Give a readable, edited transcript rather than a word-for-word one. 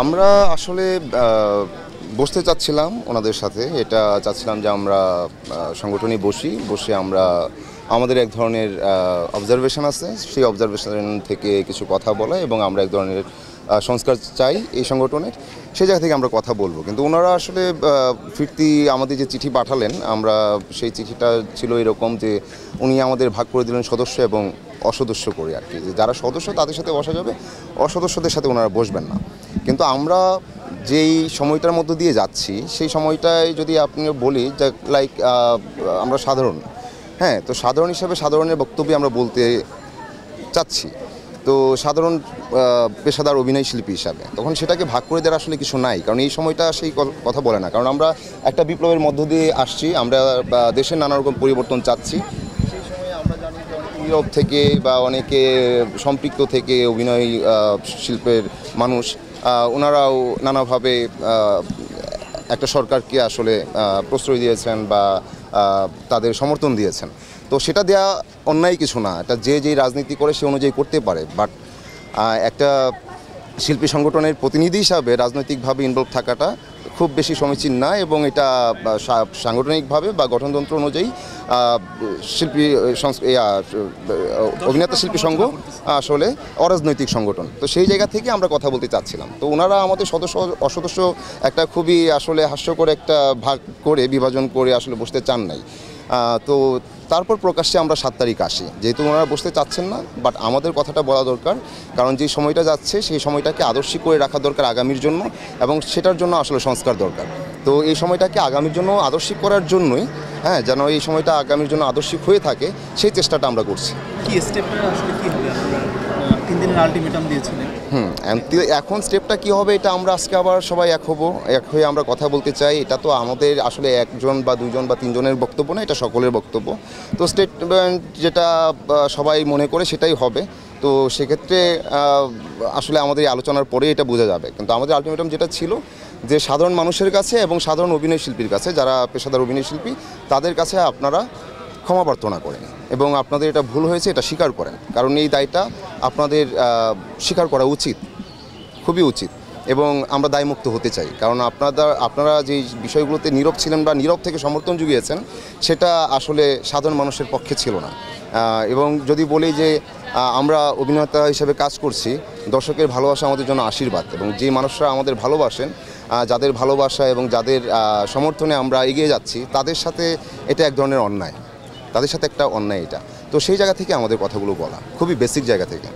আমরা আসলে বসতে চাচ্ছিলাম ওনাদের সাথে। এটা চাচ্ছিলাম যে আমরা সংগঠনে বসে আমরা আমাদের এক ধরনের অবজারভেশন আছে, সেই অবজারভেশন থেকে কিছু কথা বলা এবং আমরা এক ধরনের সংস্কার চাই এই সংগঠনের, সেই জায়গা থেকে আমরা কথা বলবো। কিন্তু ওনারা আসলে ফিরতি আমাদের যে চিঠি পাঠালেন, আমরা সেই চিঠিটা ছিল এরকম যে উনি আমাদের ভাগ করে দিলেন সদস্য এবং অসদস্য করে আর কি, যে যারা সদস্য তাদের সাথে বসা যাবে, অসদস্যদের সাথে ওনারা বসবেন না। কিন্তু আমরা যেই সময়টার মধ্য দিয়ে যাচ্ছি সেই সময়টায় যদি আপনি বলি যে লাইক আমরা সাধারণ, হ্যাঁ, তো সাধারণ হিসাবে সাধারণের বক্তব্য আমরা বলতে চাচ্ছি। তো সাধারণ পেশাদার অভিনয় শিল্পী হিসাবে তখন সেটাকে ভাগ করে দেওয়ার আসলে কিছু নাই, কারণ এই সময়টা সেই কথা বলে না। কারণ আমরা একটা বিপ্লবের মধ্য দিয়ে আসছি, আমরা দেশের নানা রকম পরিবর্তন চাচ্ছি। সেই সময়ে আমরা জানি যে অনেক নীরব থেকে বা অনেকে সম্পৃক্ত থেকে অভিনয় শিল্পের মানুষ ওনারাও নানাভাবে একটা সরকারকে আসলে প্রশ্রয় দিয়েছেন বা তাদের সমর্থন দিয়েছেন। তো সেটা দেওয়া অন্যায় কিছু না, এটা যে যেই রাজনীতি করে সে অনুযায়ী করতে পারে। বাট একটা শিল্পী সংগঠনের প্রতিনিধি হিসাবে রাজনৈতিকভাবে ইনভলভ থাকাটা খুব বেশি সমীচীন না, এবং এটা সাংগঠনিকভাবে বা গঠনতন্ত্র অনুযায়ী শিল্পী অভিনেতা শিল্পী সংঘ আসলে অরাজনৈতিক সংগঠন। তো সেই জায়গা থেকে আমরা কথা বলতে চাচ্ছিলাম। তো ওনারা আমাদের সদস্য অসদস্য একটা খুবই আসলে হাস্যকর একটা ভাগ করে বিভাজন করে আসলে বসতে চান নাই। তো তারপর প্রকাশ্যে আমরা 7 তারিখ আসি, যেহেতু ওনারা বসতে চাচ্ছেন না, বাট আমাদের কথাটা বলা দরকার, কারণ যে সময়টা যাচ্ছে সেই সময়টাকে আদর্শিক করে রাখা দরকার আগামীর জন্য, এবং সেটার জন্য আসলে সংস্কার দরকার। তো এই সময়টাকে আগামীর জন্য আদর্শিক করার জন্যই, হ্যাঁ, যেন এই সময়টা আগামীর জন্য আদর্শিক হয়ে থাকে, সেই চেষ্টাটা আমরা করছি। কি স্টেপটা আসলে কি হবে? 3 দিনের আলটিমেটাম দিয়েছিলেন। এখন স্টেপটা কি হবে এটা আমরা আজকে আবার সবাই এক হয়ে আমরা কথা বলতে চাই। এটা তো আমাদের আসলে একজন বা দুজন বা তিনজনের বক্তব্য না, এটা সকলের বক্তব্য। তো স্টেটমেন্ট যেটা সবাই মনে করে সেটাই হবে। তো সেক্ষেত্রে আসলে আমাদের এই আলোচনার পরে এটা বোঝা যাবে। কিন্তু আমাদের আলটিমেটাম যেটা ছিল যে সাধারণ মানুষের কাছে এবং সাধারণ অভিনয় শিল্পীর কাছে, যারা পেশাদার অভিনয় শিল্পী, তাদের কাছে আপনারা ক্ষমা প্রার্থনা করেন এবং আপনাদের এটা ভুল হয়েছে এটা স্বীকার করেন, কারণ এই দায়টা আপনাদের স্বীকার করা উচিত, খুবই উচিত। এবং আমরা দায়মুক্ত হতে চাই, কারণ আপনারা যে বিষয়গুলোতে নীরব ছিলেন বা নীরব থেকে সমর্থন জুগিয়েছেন, সেটা আসলে সাধারণ মানুষের পক্ষে ছিল না। এবং যদি বলি যে আমরা অভিনেতা হিসেবে কাজ করছি, দর্শকের ভালোবাসা আমাদের জন্য আশীর্বাদ, এবং যে মানুষরা আমাদের ভালোবাসেন, যাদের ভালোবাসা এবং যাদের সমর্থনে আমরা এগিয়ে যাচ্ছি, তাদের সাথে এটা এক ধরনের অন্যায়, তাদের সাথে একটা অন্যায় এটা। তো সেই জায়গা থেকে আমাদের কথাগুলো বলা, খুবই বেসিক জায়গা থেকে।